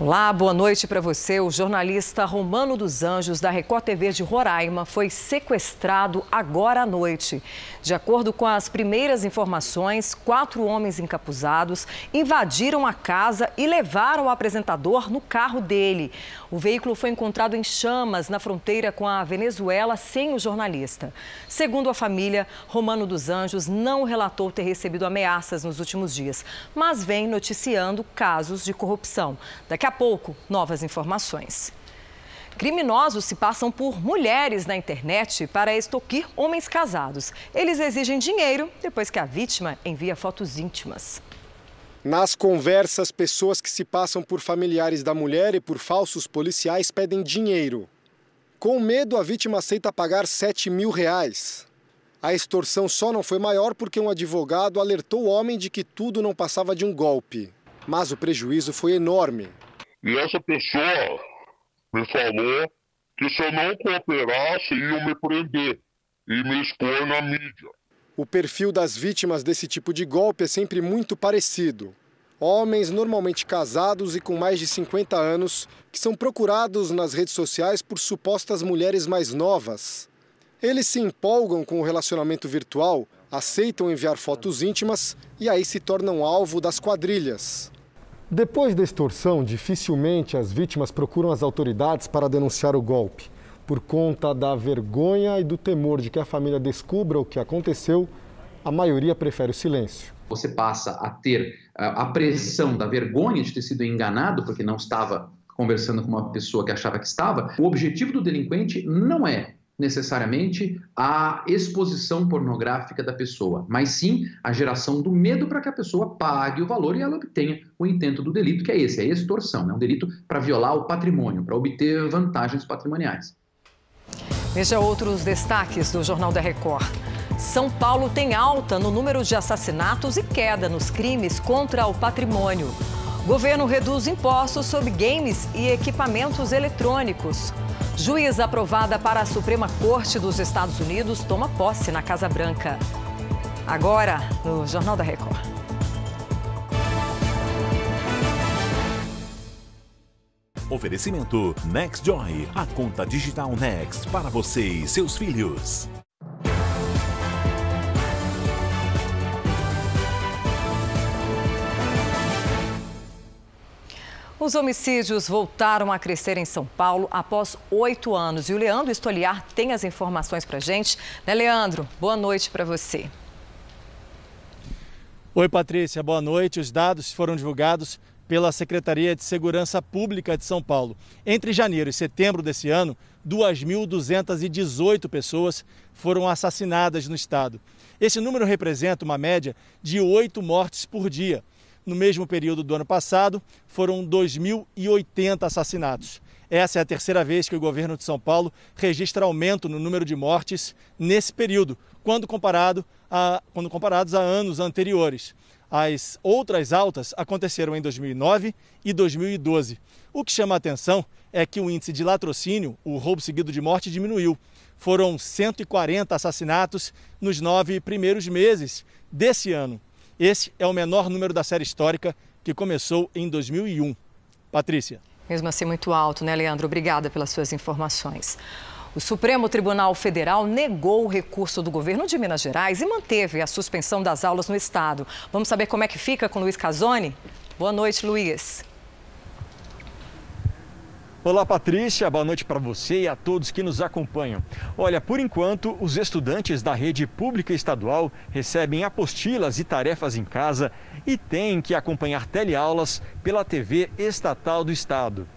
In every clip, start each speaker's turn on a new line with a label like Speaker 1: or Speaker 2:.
Speaker 1: Olá, boa noite para você. O jornalista Romano dos Anjos, da Record TV de Roraima, foi sequestrado agora à noite. De acordo com as primeiras informações, 4 homens encapuzados invadiram a casa e levaram o apresentador no carro dele. O veículo foi encontrado em chamas na fronteira com a Venezuela sem o jornalista. Segundo a família, Romano dos Anjos não relatou ter recebido ameaças nos últimos dias, mas vem noticiando casos de corrupção. Daqui a pouco, novas informações. Criminosos se passam por mulheres na internet para extorquir homens casados. Eles exigem dinheiro depois que a vítima envia fotos íntimas.
Speaker 2: Nas conversas, pessoas que se passam por familiares da mulher e por falsos policiais pedem dinheiro. Com medo, a vítima aceita pagar R$7.000. A extorsão só não foi maior porque um advogado alertou o homem de que tudo não passava de um golpe. Mas o prejuízo foi enorme.
Speaker 3: E essa pessoa me falou que se eu não cooperasse, iam me prender e me expor na mídia.
Speaker 2: O perfil das vítimas desse tipo de golpe é sempre muito parecido. Homens normalmente casados e com mais de 50 anos, que são procurados nas redes sociais por supostas mulheres mais novas. Eles se empolgam com o relacionamento virtual, aceitam enviar fotos íntimas e aí se tornam alvo das quadrilhas. Depois da extorsão, dificilmente as vítimas procuram as autoridades para denunciar o golpe. Por conta da vergonha e do temor de que a família descubra o que aconteceu, a maioria prefere o silêncio.
Speaker 4: Você passa a ter a pressão da vergonha de ter sido enganado porque não estava conversando com uma pessoa que achava que estava. O objetivo do delinquente não é necessariamente a exposição pornográfica da pessoa, mas sim a geração do medo para que a pessoa pague o valor e ela obtenha o intento do delito, que é esse, a extorsão. É um delito para violar o patrimônio, para obter vantagens patrimoniais.
Speaker 1: Veja outros destaques do Jornal da Record. São Paulo tem alta no número de assassinatos e queda nos crimes contra o patrimônio. Governo reduz impostos sobre games e equipamentos eletrônicos. Juíza aprovada para a Suprema Corte dos Estados Unidos toma posse na Casa Branca. Agora, no Jornal da Record.
Speaker 5: Oferecimento NextJoy, a conta digital Next para você e seus filhos.
Speaker 1: Os homicídios voltaram a crescer em São Paulo após 8 anos. E o Leandro Stoliar tem as informações para a gente. Né, Leandro? Boa noite para você.
Speaker 6: Oi, Patrícia. Boa noite. Os dados foram divulgados pela Secretaria de Segurança Pública de São Paulo. Entre janeiro e setembro desse ano, 2.218 pessoas foram assassinadas no estado. Esse número representa uma média de 8 mortes por dia. No mesmo período do ano passado, foram 2.080 assassinatos. Essa é a terceira vez que o governo de São Paulo registra aumento no número de mortes nesse período, quando comparados a anos anteriores. As outras altas aconteceram em 2009 e 2012. O que chama a atenção é que o índice de latrocínio, o roubo seguido de morte, diminuiu. Foram 140 assassinatos nos 9 primeiros meses desse ano. Esse é o menor número da série histórica, que começou em 2001. Patrícia.
Speaker 1: Mesmo assim, muito alto, né, Leandro? Obrigada pelas suas informações. O Supremo Tribunal Federal negou o recurso do governo de Minas Gerais e manteve a suspensão das aulas no estado. Vamos saber como é que fica com Luiz Casoni? Boa noite, Luiz.
Speaker 7: Olá, Patrícia. Boa noite para você e a todos que nos acompanham. Olha, por enquanto, os estudantes da rede pública estadual recebem apostilas e tarefas em casa e têm que acompanhar teleaulas pela TV estatal do estado.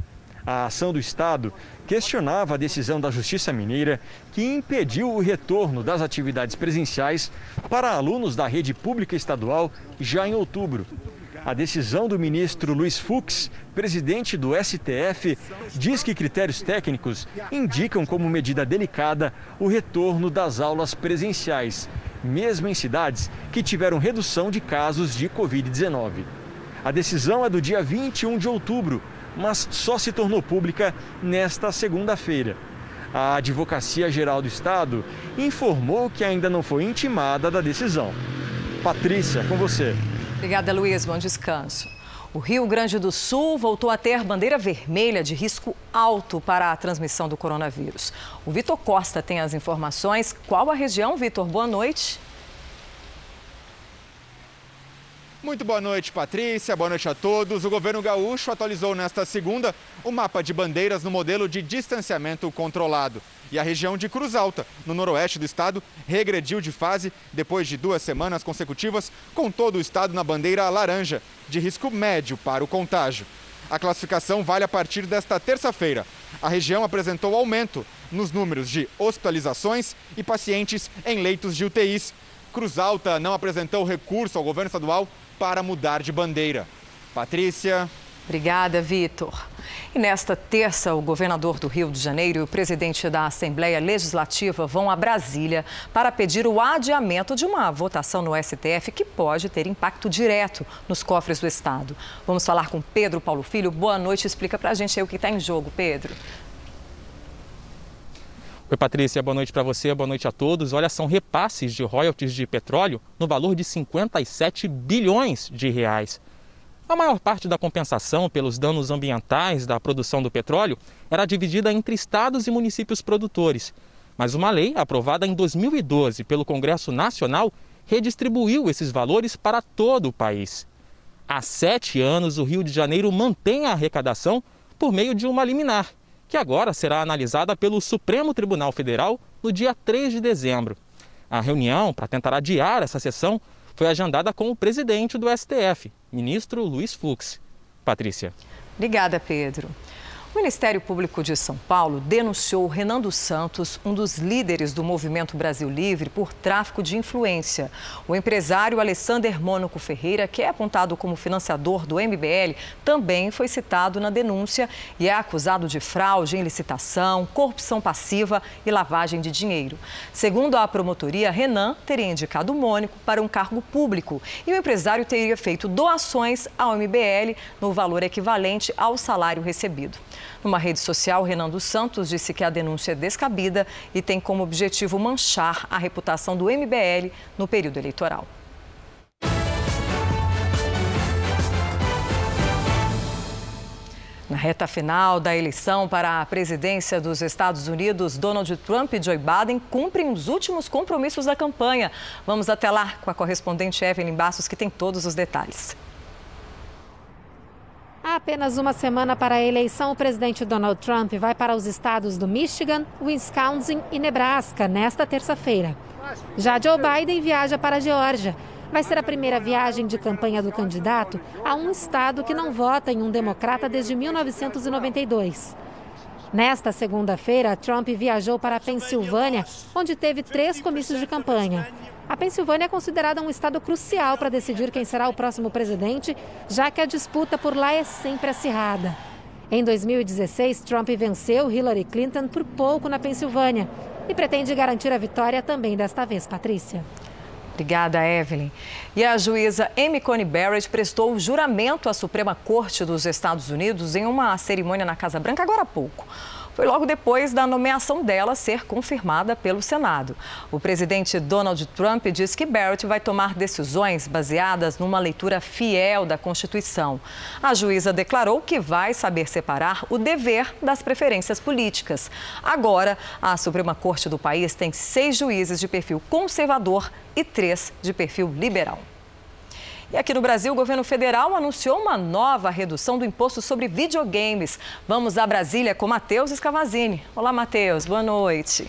Speaker 7: A ação do estado questionava a decisão da Justiça Mineira que impediu o retorno das atividades presenciais para alunos da rede pública estadual já em outubro. A decisão do ministro Luiz Fux, presidente do STF, diz que critérios técnicos indicam como medida delicada o retorno das aulas presenciais, mesmo em cidades que tiveram redução de casos de Covid-19. A decisão é do dia 21 de outubro, mas só se tornou pública nesta segunda-feira. A Advocacia Geral do Estado informou que ainda não foi intimada da decisão. Patrícia, com você.
Speaker 1: Obrigada, Luiz. Bom descanso. O Rio Grande do Sul voltou a ter bandeira vermelha de risco alto para a transmissão do coronavírus. O Vitor Costa tem as informações. Qual a região, Vitor? Boa noite.
Speaker 8: Muito boa noite, Patrícia. Boa noite a todos. O governo gaúcho atualizou nesta segunda o mapa de bandeiras no modelo de distanciamento controlado. E a região de Cruz Alta, no noroeste do estado, regrediu de fase depois de 2 semanas consecutivas, com todo o estado na bandeira laranja, de risco médio para o contágio. A classificação vale a partir desta terça-feira. A região apresentou aumento nos números de hospitalizações e pacientes em leitos de UTIs. Cruz Alta não apresentou recurso ao governo estadual para mudar de bandeira. Patrícia.
Speaker 1: Obrigada, Vitor. E nesta terça, o governador do Rio de Janeiro e o presidente da Assembleia Legislativa vão a Brasília para pedir o adiamento de uma votação no STF que pode ter impacto direto nos cofres do estado. Vamos falar com Pedro Paulo Filho. Boa noite. Explica pra gente aí o que está em jogo, Pedro.
Speaker 9: Oi, Patrícia, boa noite para você, boa noite a todos. Olha, são repasses de royalties de petróleo no valor de 57 bilhões de reais. A maior parte da compensação pelos danos ambientais da produção do petróleo era dividida entre estados e municípios produtores. Mas uma lei aprovada em 2012 pelo Congresso Nacional redistribuiu esses valores para todo o país. Há 7 anos, o Rio de Janeiro mantém a arrecadação por meio de uma liminar, que agora será analisada pelo Supremo Tribunal Federal no dia 3 de dezembro. A reunião, para tentar adiar essa sessão, foi agendada com o presidente do STF, ministro Luiz Fux. Patrícia.
Speaker 1: Obrigada, Pedro. O Ministério Público de São Paulo denunciou Renan dos Santos, um dos líderes do Movimento Brasil Livre, por tráfico de influência. O empresário Alessander Mônaco Ferreira, que é apontado como financiador do MBL, também foi citado na denúncia e é acusado de fraude em licitação, corrupção passiva e lavagem de dinheiro. Segundo a promotoria, Renan teria indicado Mônaco para um cargo público e o empresário teria feito doações ao MBL no valor equivalente ao salário recebido. Numa rede social, Renan dos Santos disse que a denúncia é descabida e tem como objetivo manchar a reputação do MBL no período eleitoral. Na reta final da eleição para a presidência dos Estados Unidos, Donald Trump e Joe Biden cumprem os últimos compromissos da campanha. Vamos até lá com a correspondente Evelyn Bastos, que tem todos os detalhes.
Speaker 10: Há apenas uma semana para a eleição, o presidente Donald Trump vai para os estados do Michigan, Wisconsin e Nebraska nesta terça-feira. Já Joe Biden viaja para a Geórgia. Vai ser a primeira viagem de campanha do candidato a um estado que não vota em um democrata desde 1992. Nesta segunda-feira, Trump viajou para a Pensilvânia, onde teve 3 comícios de campanha. A Pensilvânia é considerada um estado crucial para decidir quem será o próximo presidente, já que a disputa por lá é sempre acirrada. Em 2016, Trump venceu Hillary Clinton por pouco na Pensilvânia e pretende garantir a vitória também desta vez, Patrícia.
Speaker 1: Obrigada, Evelyn. E a juíza Amy Coney Barrett prestou juramento à Suprema Corte dos Estados Unidos em uma cerimônia na Casa Branca agora há pouco. Foi logo depois da nomeação dela ser confirmada pelo Senado. O presidente Donald Trump diz que Barrett vai tomar decisões baseadas numa leitura fiel da Constituição. A juíza declarou que vai saber separar o dever das preferências políticas. Agora, a Suprema Corte do país tem 6 juízes de perfil conservador e 3 de perfil liberal. E aqui no Brasil, o governo federal anunciou uma nova redução do imposto sobre videogames. Vamos a Brasília com Matheus Scavazini. Olá, Matheus. Boa noite.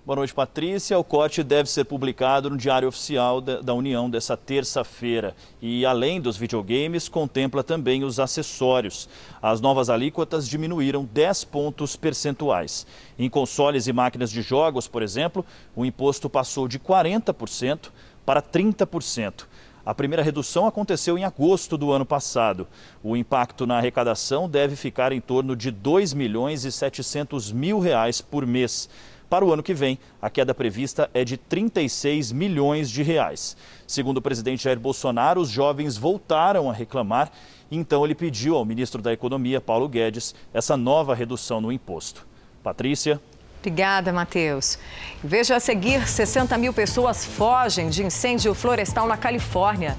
Speaker 11: Boa noite, Patrícia. O corte deve ser publicado no Diário Oficial da União dessa terça-feira. E, além dos videogames, contempla também os acessórios. As novas alíquotas diminuíram 10 pontos percentuais. Em consoles e máquinas de jogos, por exemplo, o imposto passou de 40% para 30%. A primeira redução aconteceu em agosto do ano passado. O impacto na arrecadação deve ficar em torno de R$ 2.700.000 por mês. Para o ano que vem, a queda prevista é de 36 milhões de reais. Segundo o presidente Jair Bolsonaro, os jovens voltaram a reclamar, então ele pediu ao ministro da Economia, Paulo Guedes, essa nova redução no imposto. Patrícia.
Speaker 1: Obrigada, Matheus. Veja a seguir, 60 mil pessoas fogem de incêndio florestal na Califórnia.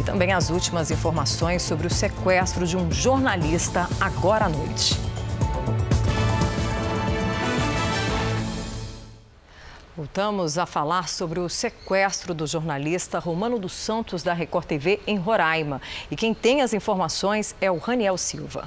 Speaker 1: E também as últimas informações sobre o sequestro de um jornalista agora à noite. Voltamos a falar sobre o sequestro do jornalista Romano dos Santos da Record TV em Roraima. E quem tem as informações é o Raniel Silva.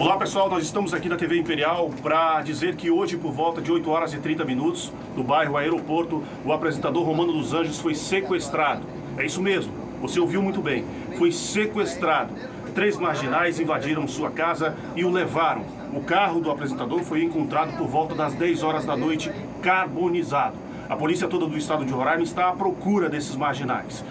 Speaker 12: Olá pessoal, nós estamos aqui na TV Imperial para dizer que hoje, por volta de 8 horas e 30 minutos, no bairro Aeroporto, o apresentador Romano dos Anjos foi sequestrado. É isso mesmo, você ouviu muito bem, foi sequestrado. 3 marginais invadiram sua casa e o levaram. O carro do apresentador foi encontrado por volta das 10 horas da noite, carbonizado. A polícia toda do estado de Roraima está à procura desses marginais.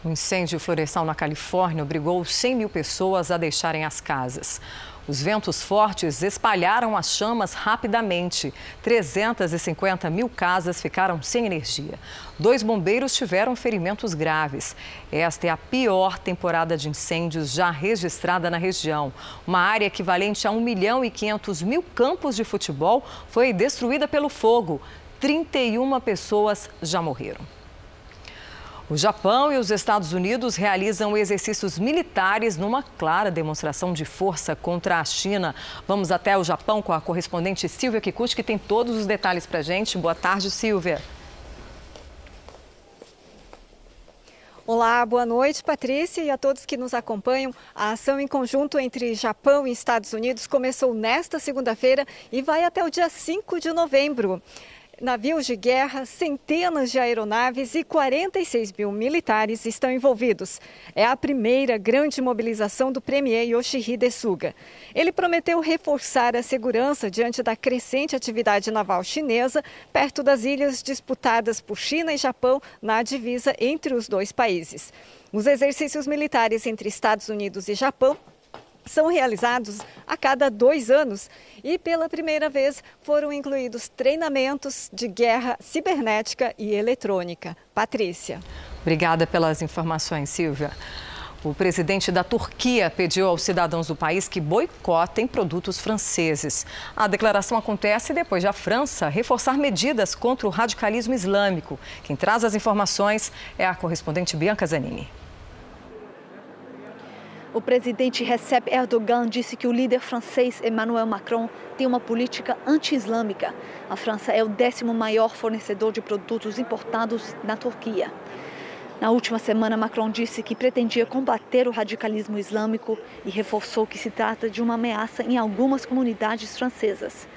Speaker 1: O incêndio florestal na Califórnia obrigou 100 mil pessoas a deixarem as casas. Os ventos fortes espalharam as chamas rapidamente. 350 mil casas ficaram sem energia. 2 bombeiros tiveram ferimentos graves. Esta é a pior temporada de incêndios já registrada na região. Uma área equivalente a 1.500.000 campos de futebol foi destruída pelo fogo. 31 pessoas já morreram. O Japão e os Estados Unidos realizam exercícios militares numa clara demonstração de força contra a China. Vamos até o Japão com a correspondente Silvia Kikuchi, que tem todos os detalhes para a gente. Boa tarde, Silvia.
Speaker 13: Olá, boa noite, Patrícia, e a todos que nos acompanham. A ação em conjunto entre Japão e Estados Unidos começou nesta segunda-feira e vai até o dia 5 de novembro. Navios de guerra, centenas de aeronaves e 46 mil militares estão envolvidos. É a primeira grande mobilização do premier Yoshihide Suga. Ele prometeu reforçar a segurança diante da crescente atividade naval chinesa perto das ilhas disputadas por China e Japão na divisa entre os 2 países. Os exercícios militares entre Estados Unidos e Japão são realizados a cada 2 anos e, pela primeira vez, foram incluídos treinamentos de guerra cibernética e eletrônica. Patrícia.
Speaker 1: Obrigada pelas informações, Silvia. O presidente da Turquia pediu aos cidadãos do país que boicotem produtos franceses. A declaração acontece depois de a França reforçar medidas contra o radicalismo islâmico. Quem traz as informações é a correspondente Bianca Zanini.
Speaker 14: O presidente Recep Erdogan disse que o líder francês Emmanuel Macron tem uma política anti-islâmica. A França é o 10º maior fornecedor de produtos importados na Turquia. Na última semana, Macron disse que pretendia combater o radicalismo islâmico e reforçou que se trata de uma ameaça em algumas comunidades francesas.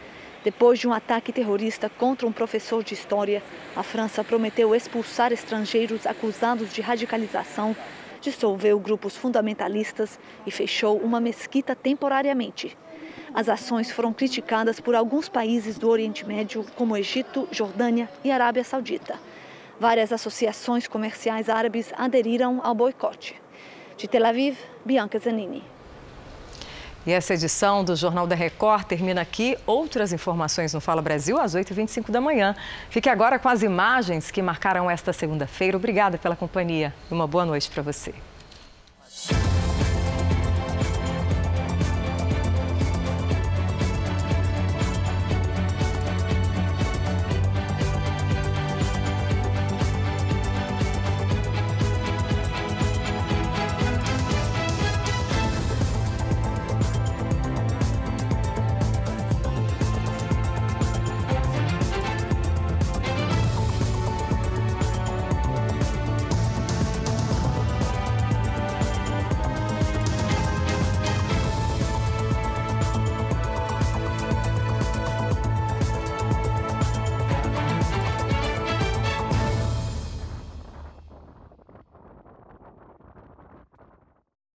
Speaker 14: Depois de um ataque terrorista contra um professor de história, a França prometeu expulsar estrangeiros acusados de radicalização, dissolveu grupos fundamentalistas e fechou uma mesquita temporariamente. As ações foram criticadas por alguns países do Oriente Médio, como Egito, Jordânia e Arábia Saudita. Várias associações comerciais árabes aderiram ao boicote. De Tel Aviv, Bianca Zanini.
Speaker 1: E essa edição do Jornal da Record termina aqui. Outras informações no Fala Brasil às 8h25 da manhã. Fique agora com as imagens que marcaram esta segunda-feira. Obrigada pela companhia e uma boa noite para você.